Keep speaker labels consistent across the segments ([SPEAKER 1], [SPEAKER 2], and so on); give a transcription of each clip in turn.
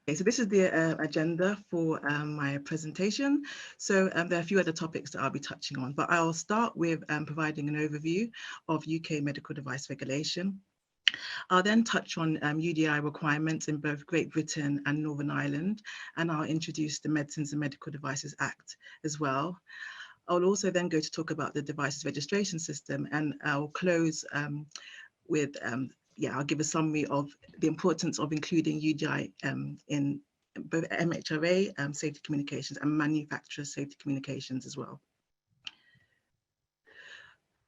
[SPEAKER 1] Okay, so this is the agenda for my presentation. So there are a few other topics that I'll be touching on, but I'll start with providing an overview of UK medical device regulation. I'll then touch on UDI requirements in both Great Britain and Northern Ireland, and I'll introduce the Medicines and Medical Devices Act as well. I'll also then go to talk about the devices registration system, and I'll close with I'll give a summary of the importance of including UDI in both MHRA safety communications and manufacturer safety communications as well.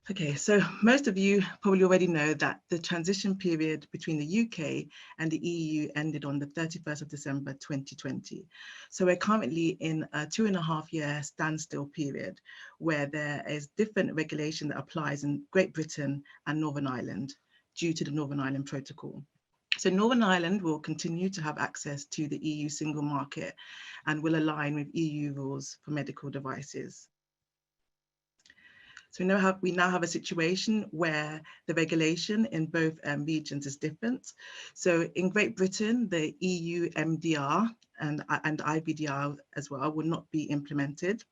[SPEAKER 1] Okay, so most of you probably already know that the transition period between the UK and the EU ended on the 31st of December 2020. So we're currently in a 2.5-year standstill period where there is different regulation that applies in Great Britain and Northern Ireland due to the Northern Ireland Protocol. So Northern Ireland will continue to have access to the EU single market and will align with EU rules for medical devices. So we now have a situation where the regulation in both regions is different. So in Great Britain, the EUMDR and IVDR as well will not be implemented.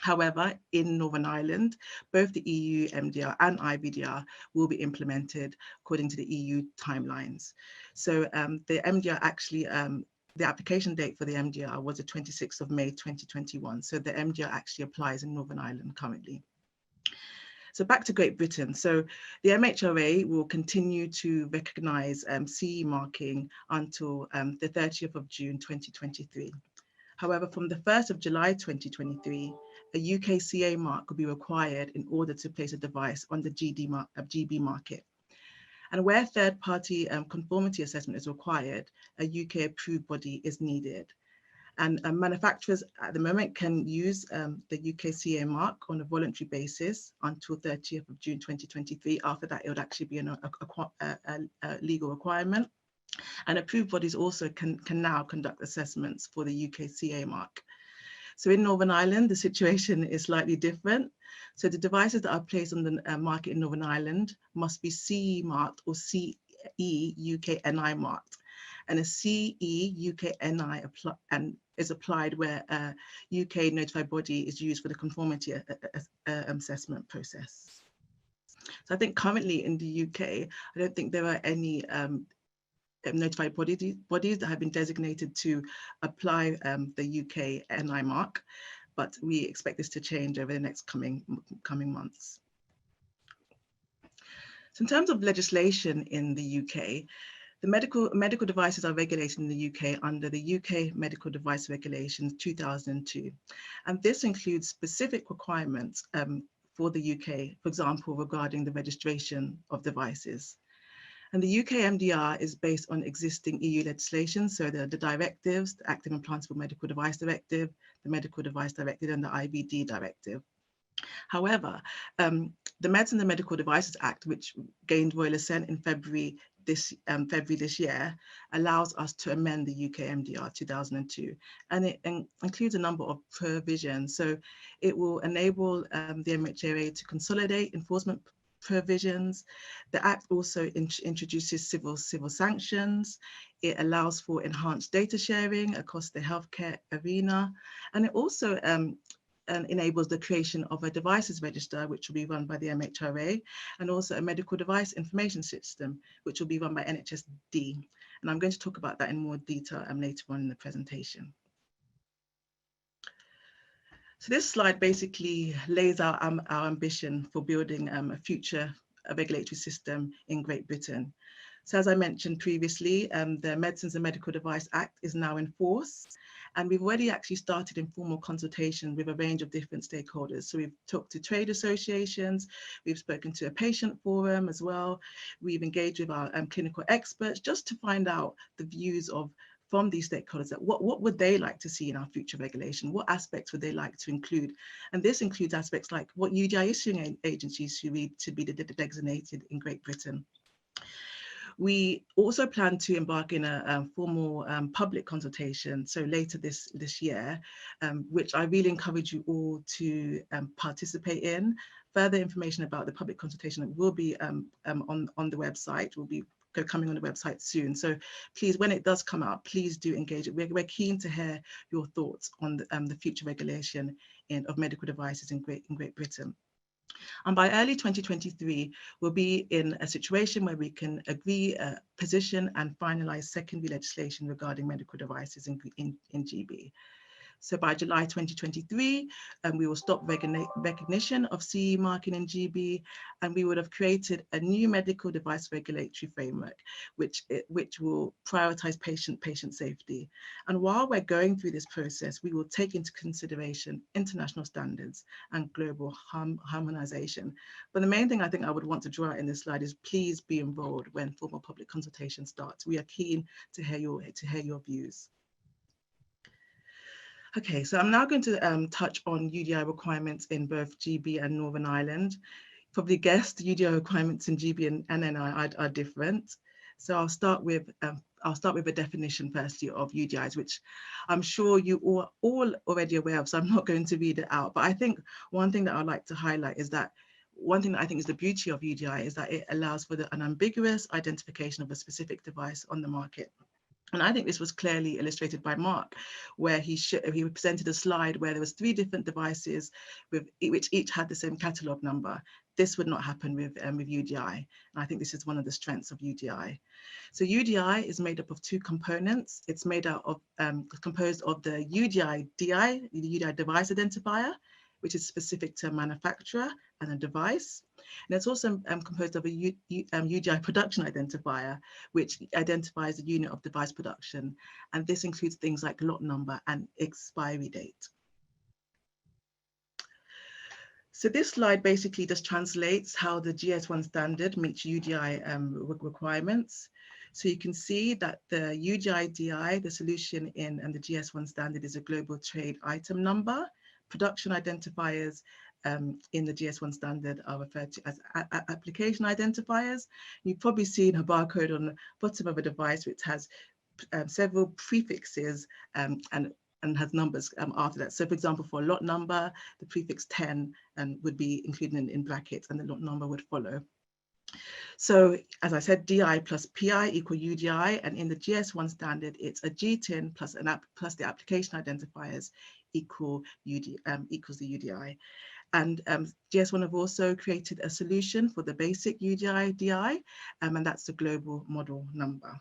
[SPEAKER 1] However, in Northern Ireland, both the EU MDR and IVDR will be implemented according to the EU timelines. So the MDR actually, the application date for the MDR was the 26th of May 2021. So the MDR actually applies in Northern Ireland currently. So back to Great Britain. So the MHRA will continue to recognise CE marking until the 30th of June 2023. However, from the 1st of July 2023, a UK CA mark will be required in order to place a device on the GB market. And where third-party conformity assessment is required, a UK approved body is needed. And manufacturers at the moment can use the UK CA mark on a voluntary basis until 30th of June 2023. After that, it would actually be a legal requirement. And approved bodies also can now conduct assessments for the UK CA mark. So in Northern Ireland, the situation is slightly different. So the devices that are placed on the market in Northern Ireland must be CE marked or CE UK NI marked. And a CE UK NI is applied where a UK notified body is used for the conformity assessment process. So I think currently in the UK, I don't think there are any notified bodies that have been designated to apply the UK NI mark, but we expect this to change over the next coming months. So in terms of legislation in the UK, the medical devices are regulated in the UK under the UK Medical Device Regulations 2002. And this includes specific requirements for the UK, for example, regarding the registration of devices. And the UK MDR is based on existing EU legislation. So the directives, the Active Implantable Medical Device Directive, the Medical Device Directive, and the IVD Directive. However, the Medicines and Medical Devices Act, which gained royal assent in February this year, allows us to amend the UK MDR 2002, and it includes a number of provisions. So it will enable the MHRA to consolidate enforcement provisions. The Act also introduces civil sanctions. It allows for enhanced data sharing across the healthcare arena, and it also enables the creation of a devices register, which will be run by the MHRA, and also a medical device information system, which will be run by NHSD. And I'm going to talk about that in more detail later on in the presentation. So this slide basically lays out our ambition for building a future regulatory system in Great Britain. So as I mentioned previously, the Medicines and Medical Device Act is now in force. And we've already actually started informal consultation with a range of different stakeholders. So we've talked to trade associations, we've spoken to a patient forum as well. We've engaged with our clinical experts just to find out the views from these stakeholders, that what would they like to see in our future regulation? What aspects would they like to include? And this includes aspects like what UDI issuing agencies should be designated in Great Britain. We also plan to embark in a formal public consultation, so later this year, which I really encourage you all to participate in. Further information about the public consultation will be on the website, will be coming on the website soon. So please, when it does come out, please do engage. We're keen to hear your thoughts on the future regulation of medical devices in Great Britain. And by early 2023, we'll be in a situation where we can agree a position and finalize secondary legislation regarding medical devices in GB. So by July 2023, we will stop recognition of CE marking in GB, and we would have created a new medical device regulatory framework, which will prioritize patient safety. And while we're going through this process, we will take into consideration international standards and global harmonization. But the main thing I think I would want to draw out in this slide is please be involved when formal public consultation starts. We are keen to hear your views. Okay, so I'm now going to touch on UDI requirements in both GB and Northern Ireland. Probably guessed the UDI requirements in GB and NI are different. So I'll start with a definition firstly of UDIs, which I'm sure you all already aware of, so I'm not going to read it out. But I think one thing that I'd like to highlight is that one thing that I think is the beauty of UDI is that it allows for an ambiguous identification of a specific device on the market. And I think this was clearly illustrated by Mark, where he presented a slide where there was 3 different devices which each had the same catalogue number. This would not happen with UDI. And I think this is one of the strengths of UDI. So UDI is made up of 2 components. It's made out of composed of the UDI DI, the UDI device identifier, which is specific to a manufacturer and a device. And it's also composed of a UDI production identifier, which identifies the unit of device production. And this includes things like lot number and expiry date. So this slide basically just translates how the GS1 standard meets UDI requirements. So you can see that the UDI DI, the solution in the GS1 standard, is a global trade item number. Production identifiers in the GS1 standard are referred to as application identifiers. You've probably seen a barcode on the bottom of a device which has several prefixes and has numbers after that. So for example, for a lot number, the prefix 10 would be included in brackets and the lot number would follow. So as I said, DI plus PI equal UDI, and in the GS1 standard, it's a GTIN plus the application identifiers equals the UDI. And GS1 have also created a solution for the basic UDI DI, and that's the global model number.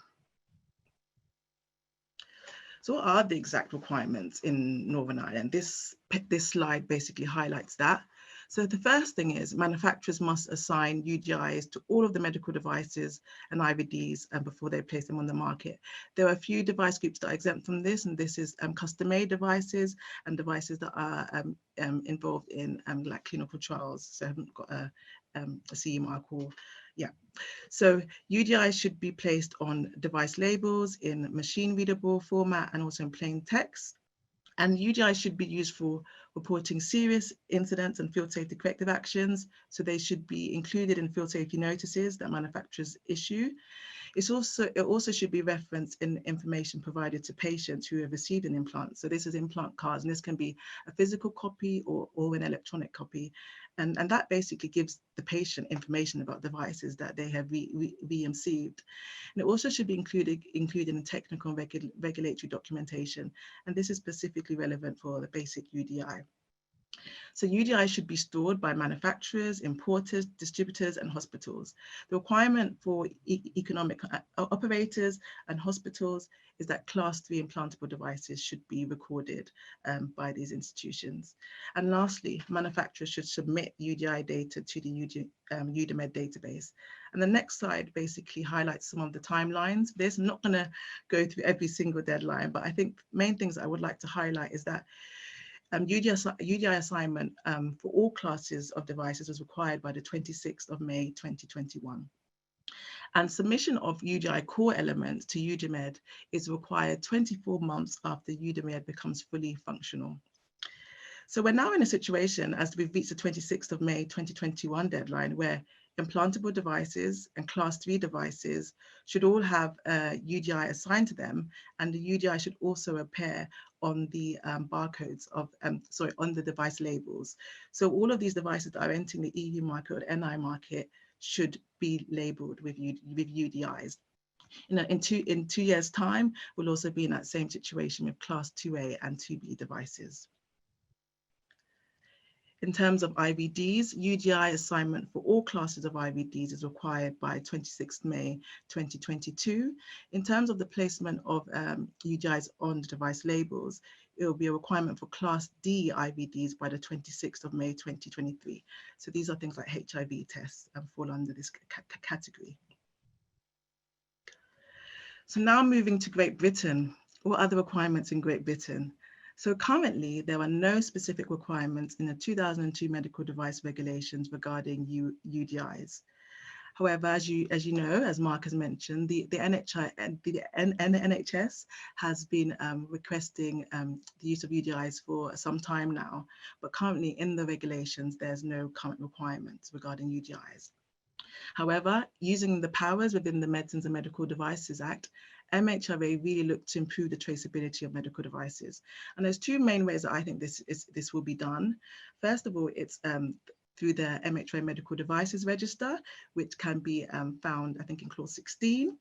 [SPEAKER 1] So what are the exact requirements in Northern Ireland? This slide basically highlights that. So the first thing is manufacturers must assign UDIs to all of the medical devices and IVDs before they place them on the market. There are a few device groups that are exempt from this, and this is custom-made devices and devices that are involved in like clinical trials, so haven't got a CE mark or So UDIs should be placed on device labels in machine readable format and also in plain text. And UDIs should be used for reporting serious incidents and field safety corrective actions. So they should be included in field safety notices that manufacturers issue. It also should be referenced in information provided to patients who have received an implant. So this is implant cards, and this can be a physical copy or an electronic copy. And that basically gives the patient information about devices that they have received. And it also should be included in technical and regulatory documentation. And this is specifically relevant for the basic UDI. So UDI should be stored by manufacturers, importers, distributors, and hospitals. The requirement for economic operators and hospitals is that class 3 implantable devices should be recorded by these institutions. And lastly, manufacturers should submit UDI data to the EUMDR database. And the next slide basically highlights some of the timelines. I'm not going to go through every single deadline, but I think main things I would like to highlight is that UDI assignment for all classes of devices was required by the 26th of May 2021. And submission of UDI core elements to EUMDR is required 24 months after EUMDR becomes fully functional. So we're now in a situation, as we've reached the 26th of May 2021 deadline, where implantable devices and class 3 devices should all have UDI assigned to them, and the UDI should also appear on the barcodes of, on the device labels. So all of these devices that are entering the EU market or the NI market should be labelled with UDIs. In 2 years' time, we'll also be in that same situation with Class 2A and 2B devices. In terms of IVDs, UDI assignment for all classes of IVDs is required by 26th May 2022. In terms of the placement of UDIs on the device labels, it will be a requirement for Class D IVDs by the 26th of May 2023. So these are things like HIV tests and fall under this category. So now moving to Great Britain, what are the requirements in Great Britain? So currently, there are no specific requirements in the 2002 medical device regulations regarding UDIs. However, as you know, as Mark has mentioned, the NHS has been requesting the use of UDIs for some time now, but currently in the regulations, there's no current requirements regarding UDIs. However, using the powers within the Medicines and Medical Devices Act, MHRA really looked to improve the traceability of medical devices. And there's two main ways that I think this will be done. First of all, it's through the MHRA Medical Devices Register, which can be found, I think, in clause 16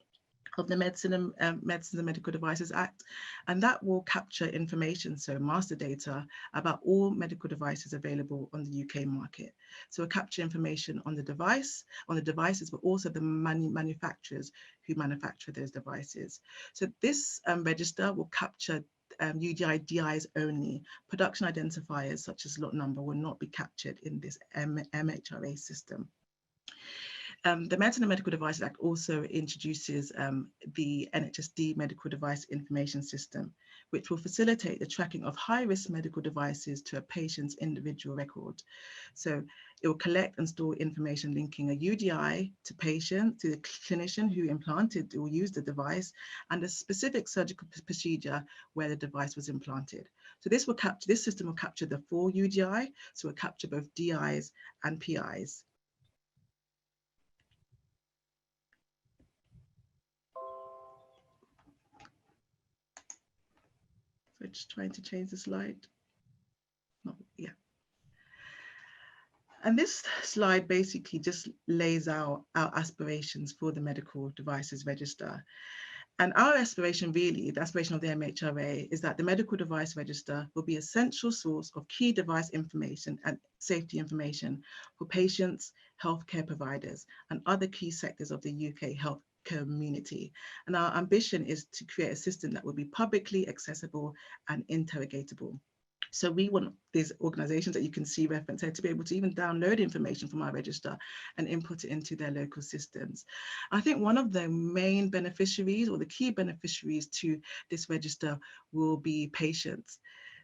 [SPEAKER 1] of the Medicines and Medical Devices Act, and that will capture information, so master data, about all medical devices available on the UK market. So we'll capture information on the devices, but also the manufacturers who manufacture those devices. So this register will capture UDI DIs only. Production identifiers such as lot number will not be captured in this MHRA system. The Medicines and Medical Devices Act also introduces the NHSD Medical Device Information System, which will facilitate the tracking of high-risk medical devices to a patient's individual record. So it will collect and store information linking a UDI to patient, to the clinician who implanted or used the device, and a specific surgical procedure where the device was implanted. So this system will capture the full UDI, so it will capture both DIs and PIs. So just trying to change the slide. Yeah. And this slide basically just lays out our aspirations for the Medical Devices Register. And our aspiration really, the aspiration of the MHRA, is that the Medical Device Register will be a central source of key device information and safety information for patients, healthcare providers, and other key sectors of the UK health community. And our ambition is to create a system that will be publicly accessible and interrogatable. So we want these organizations that you can see referenced here to be able to even download information from our register and input it into their local systems. I think one of the main beneficiaries or the key beneficiaries to this register will be patients.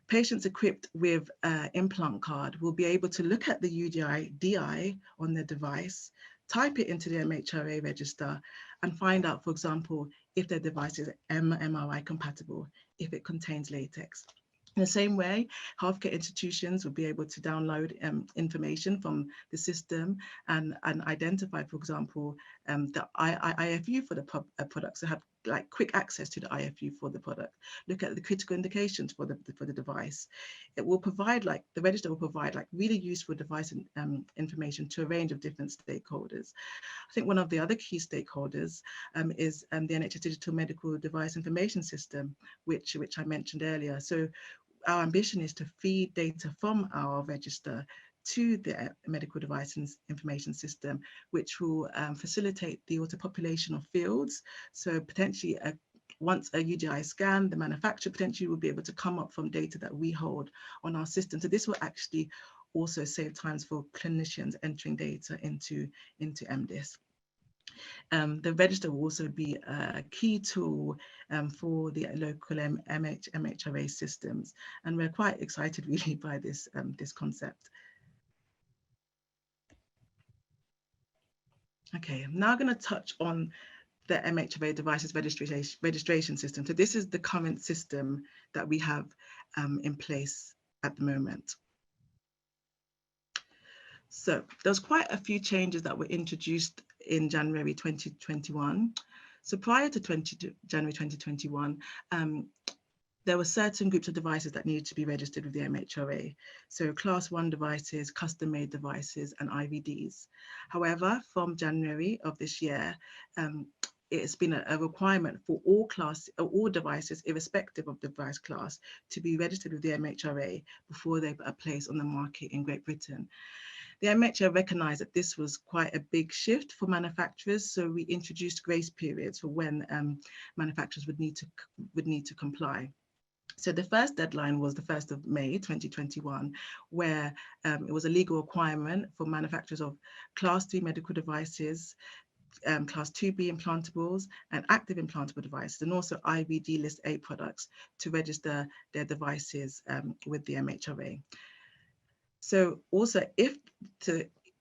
[SPEAKER 1] Patients equipped with an implant card will be able to look at the UDI DI on their device, type it into the MHRA register, and find out, for example, if their device is MRI compatible, if it contains latex. In the same way, healthcare institutions will be able to download information from the system and identify, for example, the IFU for the product, so have like quick access to the IFU for the product. Look at the critical indications for the device. It will provide, like, the register will provide like really useful device information to a range of different stakeholders. I think one of the other key stakeholders is the NHS Digital Medical Device Information System, which I mentioned earlier. So our ambition is to feed data from our register to the medical device information system, which will facilitate the auto-population of fields. So potentially, once a UDI is scanned, the manufacturer potentially will be able to come up from data that we hold on our system. So this will actually also save times for clinicians entering data into MDIS. The register will also be a key tool for the local MHRA systems, and we're quite excited really by this concept. Okay, I'm now going to touch on the MHRA devices registration system. So this is the current system that we have in place at the moment. So there's quite a few changes that were introduced in January 2021. So prior to January 2021, there were certain groups of devices that needed to be registered with the MHRA. So class 1 devices, custom-made devices, and IVDs. However, from January of this year, it's been a requirement for all devices, irrespective of device class, to be registered with the MHRA before they are placed on the market in Great Britain. The MHRA recognised that this was quite a big shift for manufacturers, so we introduced grace periods for when manufacturers would need to comply. So the first deadline was the 1st of May 2021, where it was a legal requirement for manufacturers of Class 3 medical devices, Class 2B implantables, and active implantable devices, and also IVD List 8 products to register their devices with the MHRA. So also,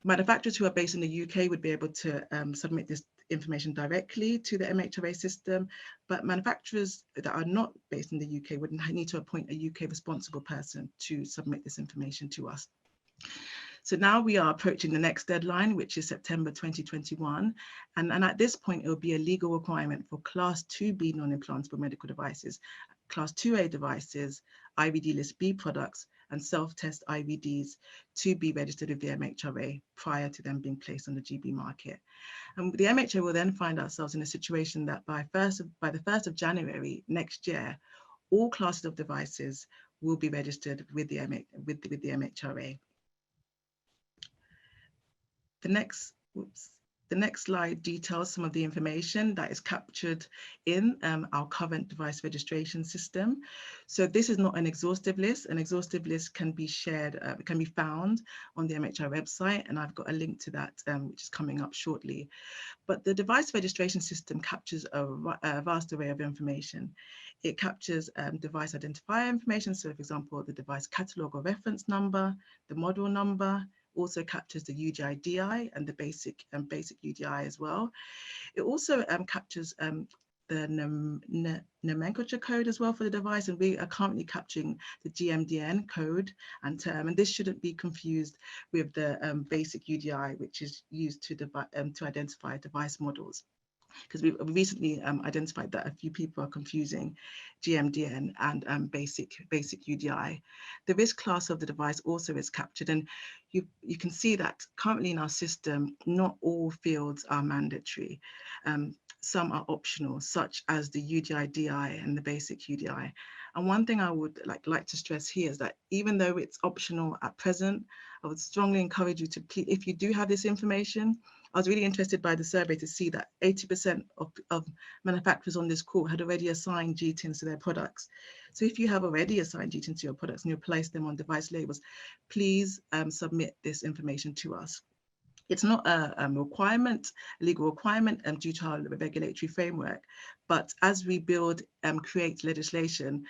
[SPEAKER 1] manufacturers who are based in the UK would be able to submit this information directly to the MHRA system, but manufacturers that are not based in the UK would need to appoint a UK responsible person to submit this information to us. So now we are approaching the next deadline, which is September 2021. And at this point, it will be a legal requirement for Class 2B non-implantable medical devices, Class 2A devices, IVD List B products, and self-test IVDs to be registered with the MHRA prior to them being placed on the GB market. And the MHRA will then find ourselves in a situation that by the 1st of January next year, all classes of devices will be registered with the MHRA. The next slide details some of the information that is captured in our current device registration system. So this is not an exhaustive list. An exhaustive list can be shared, can be found on the MHRA website, and I've got a link to that, which is coming up shortly. But the device registration system captures a vast array of information. It captures device identifier information. So for example, the device catalog or reference number, the model number, also captures the UDI and the basic UDI as well. It also captures the nomenclature code as well for the device, and we are currently capturing the GMDN code and term, and this shouldn't be confused with the basic UDI, which is used to identify device models, because we've recently identified that a few people are confusing GMDN and basic UDI. The risk class of the device also is captured, and you can see that currently in our system, not all fields are mandatory. Some are optional, such as the UDI-DI and the basic UDI. And one thing I would like to stress here is that even though it's optional at present, I would strongly encourage you to, please, if you do have this information, I was really interested by the survey to see that 80% of manufacturers on this call had already assigned GTINs to their products. So if you have already assigned GTINs to your products and you place them on device labels, please submit this information to us. It's not a legal requirement due to our regulatory framework, but as we create legislation,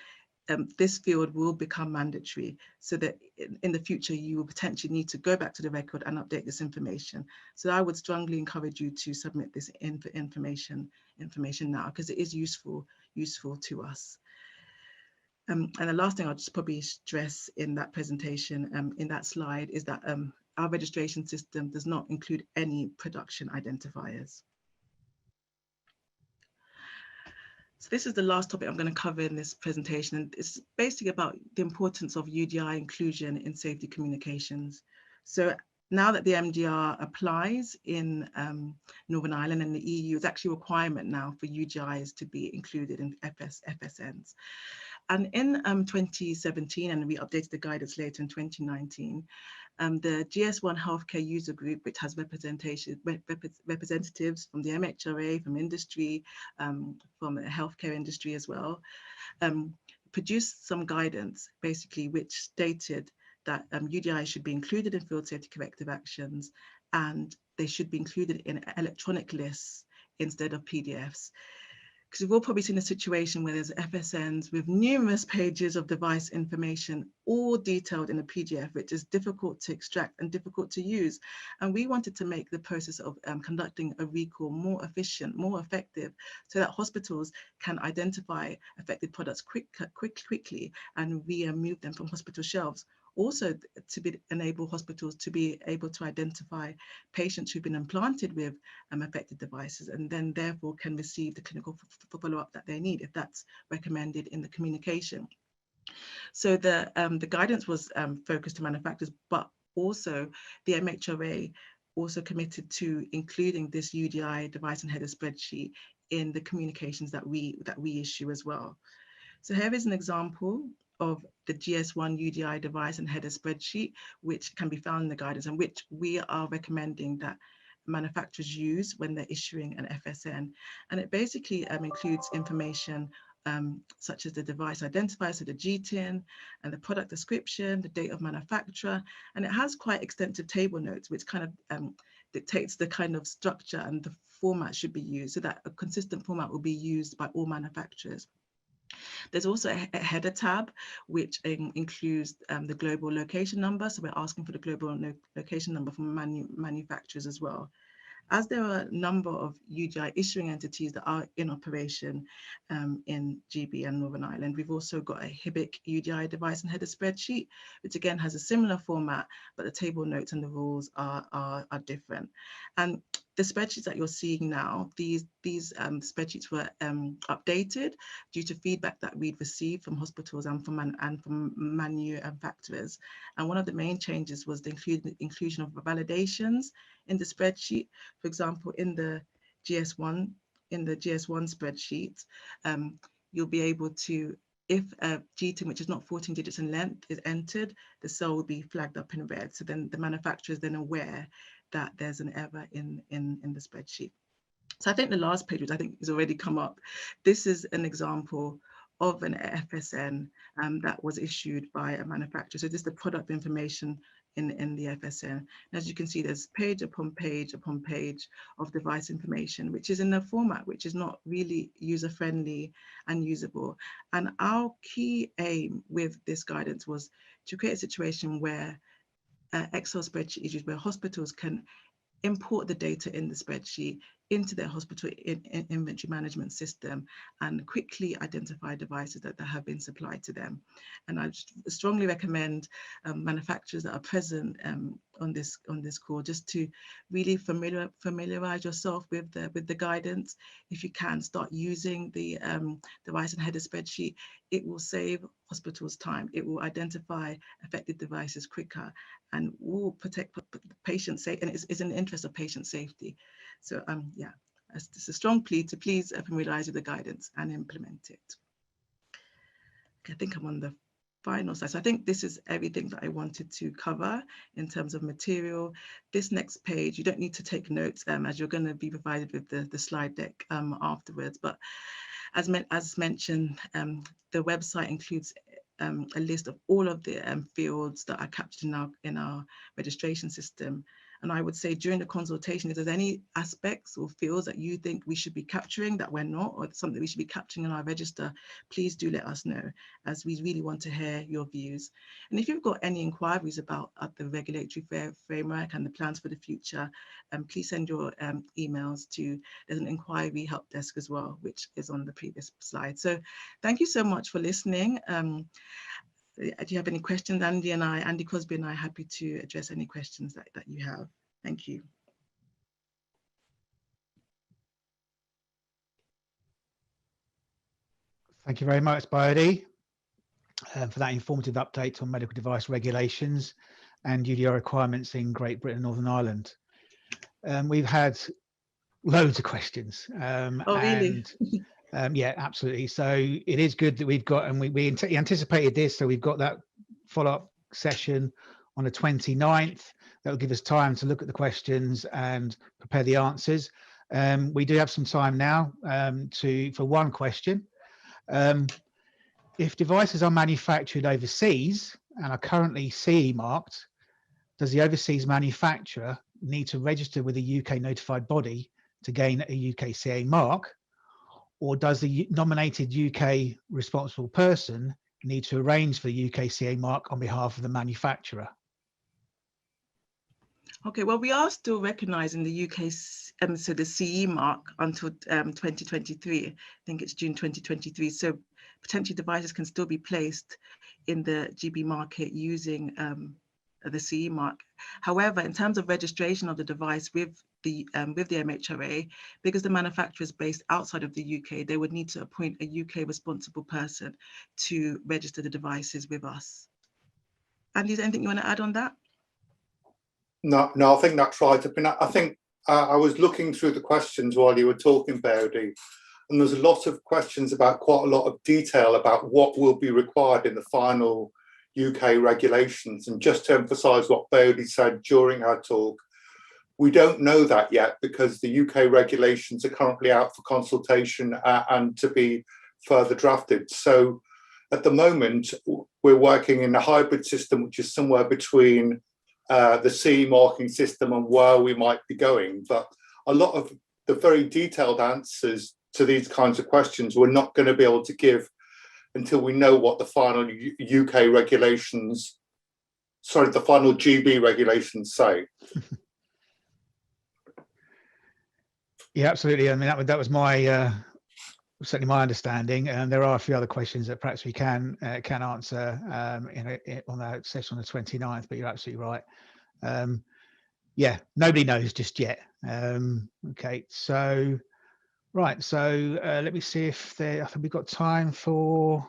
[SPEAKER 1] this field will become mandatory, so that in the future you will potentially need to go back to the record and update this information. So I would strongly encourage you to submit this information now, because it is useful to us. And the last thing I'll just probably stress in that presentation, in that slide, is that our registration system does not include any production identifiers. So this is the last topic I'm going to cover in this presentation, and it's basically about the importance of UDI inclusion in safety communications. So now that the MDR applies in Northern Ireland and the EU, it's actually a requirement now for UDIs to be included in FSNs. And in 2017, and we updated the guidance later in 2019, the GS1 Healthcare User Group, which has representatives from the MHRA, from industry, from the healthcare industry as well, produced some guidance, basically, which stated that UDI should be included in field safety corrective actions, and they should be included in electronic lists instead of PDFs. Because we've all probably seen a situation where there's FSNs with numerous pages of device information, all detailed in a PDF, which is difficult to extract and difficult to use. And we wanted to make the process of conducting a recall more efficient, more effective, so that hospitals can identify affected products quickly and remove them from hospital shelves. also to enable hospitals to be able to identify patients who've been implanted with affected devices, and then therefore can receive the clinical follow-up that they need if that's recommended in the communication. So the guidance was focused to manufacturers, but also the MHRA also committed to including this UDI device and header spreadsheet in the communications that we issue as well. So here is an example of the GS1 UDI device and header spreadsheet, which can be found in the guidance and which we are recommending that manufacturers use when they're issuing an FSN. And it basically includes information such as the device identifier, so the GTIN, and the product description, the date of manufacturer, and it has quite extensive table notes, which kind of dictates the kind of structure and the format should be used, so that a consistent format will be used by all manufacturers. There's also a header tab, which includes the global location number. So we're asking for the global location number from manufacturers as well. As there are a number of UDI issuing entities that are in operation in GB and Northern Ireland, we've also got a HIBCC UDI device and header spreadsheet, which again has a similar format, but the table notes and the rules are different. And the spreadsheets that you're seeing now, these spreadsheets were updated due to feedback that we'd received from hospitals and from manufacturers. And one of the main changes was the inclusion of validations in the spreadsheet. For example, in the GS1 spreadsheet, you'll be able to, if a GTIN which is not 14 digits in length is entered, the cell will be flagged up in red. So then the manufacturer is then aware that there's an error in the spreadsheet. So I think the last page, which I think has already come up, this is an example of an FSN that was issued by a manufacturer. So this is the product information in the FSN. And as you can see, there's page upon page upon page of device information, which is in a format which is not really user-friendly and usable. And our key aim with this guidance was to create a situation where Excel spreadsheet is used, where hospitals can import the data in the spreadsheet into their hospital inventory management system and quickly identify devices that have been supplied to them. And I strongly recommend manufacturers that are present on this call just to really familiarize yourself with the guidance. If you can, start using the device and header spreadsheet. It will save hospitals time. It will identify affected devices quicker and will protect patient safety, and it's in the interest of patient safety. So yeah, it's a strong plea to please familiarize with the guidance and implement it. Okay, I think I'm on the final slide. So I think this is everything that I wanted to cover in terms of material. This next page, you don't need to take notes as you're going to be provided with the slide deck afterwards. But as mentioned, the website includes a list of all of the fields that are captured in our registration system. And I would say during the consultation, if there's any aspects or fields that you think we should be capturing that we're not, or something we should be capturing in our register, please do let us know, as we really want to hear your views. And if you've got any inquiries about the regulatory framework and the plans for the future, please send your emails to, there's an inquiry help desk as well, which is on the previous slide. So thank you so much for listening. Do you have any questions? Andy Crosby and I are happy to address any questions that you have. Thank you.
[SPEAKER 2] Thank you very much, Bayode, for that informative update on medical device regulations and UDR requirements in Great Britain and Northern Ireland. We've had loads of questions.
[SPEAKER 1] Oh, really?
[SPEAKER 2] And yeah, absolutely. So it is good that we've got, and we anticipated this, so we've got that follow-up session on the 29th. That will give us time to look at the questions and prepare the answers. We do have some time now for one question. If devices are manufactured overseas and are currently CE marked, does the overseas manufacturer need to register with a UK notified body to gain a UK CA mark? Or does the nominated UK responsible person need to arrange for the UK CA mark on behalf of the manufacturer?
[SPEAKER 1] Okay, well, we are still recognising the UK, so the CE mark until 2023. I think it's June 2023. So potentially devices can still be placed in the GB market using the CE mark. However, in terms of registration of the device with the MHRA, because the manufacturer is based outside of the UK, they would need to appoint a UK responsible person to register the devices with us. Andy, is there anything you want to add on that?
[SPEAKER 3] No, I think that's right. I think I was looking through the questions while you were talking, Bayode, and there's a lot of questions about quite a lot of detail about what will be required in the final UK regulations. And just to emphasise what Bayode said during her talk, we don't know that yet because the UK regulations are currently out for consultation and to be further drafted. So at the moment, we're working in a hybrid system, which is somewhere between the CE marking system and where we might be going. But a lot of the very detailed answers to these kinds of questions we're not going to be able to give until we know what the final UK regulations, sorry, the final GB regulations say.
[SPEAKER 2] Yeah, absolutely. I mean, that was my certainly my understanding. And there are a few other questions that perhaps we can answer on that session on the 29th. But you're absolutely right. Yeah, nobody knows just yet. Okay, so right. So let me see if I think we've got time for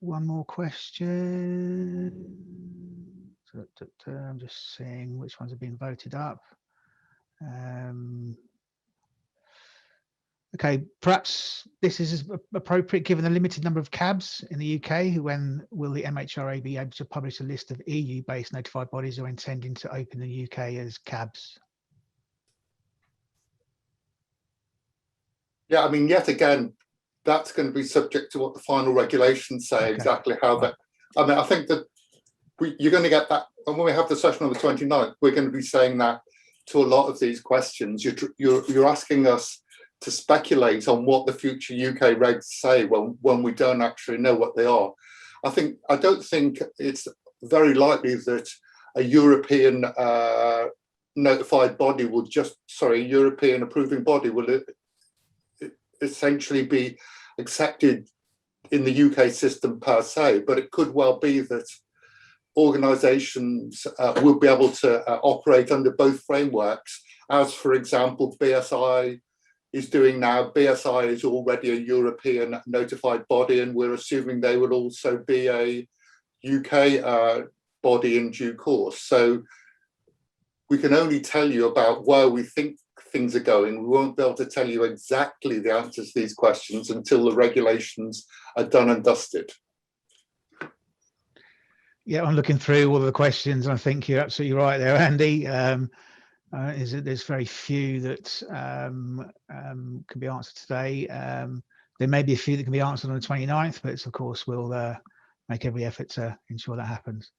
[SPEAKER 2] one more question. I'm just seeing which ones have been voted up. Okay, perhaps this is appropriate given the limited number of cabs in the UK. When will the MHRA be able to publish a list of EU-based notified bodies who are intending to open the UK as cabs?
[SPEAKER 3] Yeah, I mean, yet again, that's going to be subject to what the final regulations say, okay. Exactly how that. I mean, I think that you're going to get that, and when we have the session on the 29th, we're going to be saying that to a lot of these questions. You're asking us to speculate on what the future UK regs say when we don't actually know what they are. I don't think it's very likely that a European notified body will European approving body will essentially be accepted in the UK system per se, but it could well be that organisations will be able to operate under both frameworks, as for example BSI is doing now. BSI is already a European notified body, and we're assuming they will also be a UK body in due course. So we can only tell you about where we think things are going. We won't be able to tell you exactly the answers to these questions until the regulations are done and dusted.
[SPEAKER 2] Yeah, I'm looking through all of the questions. I think you're absolutely right there, Andy. There's very few that can be answered today. There may be a few that can be answered on the 29th, but of course we'll make every effort to ensure that happens.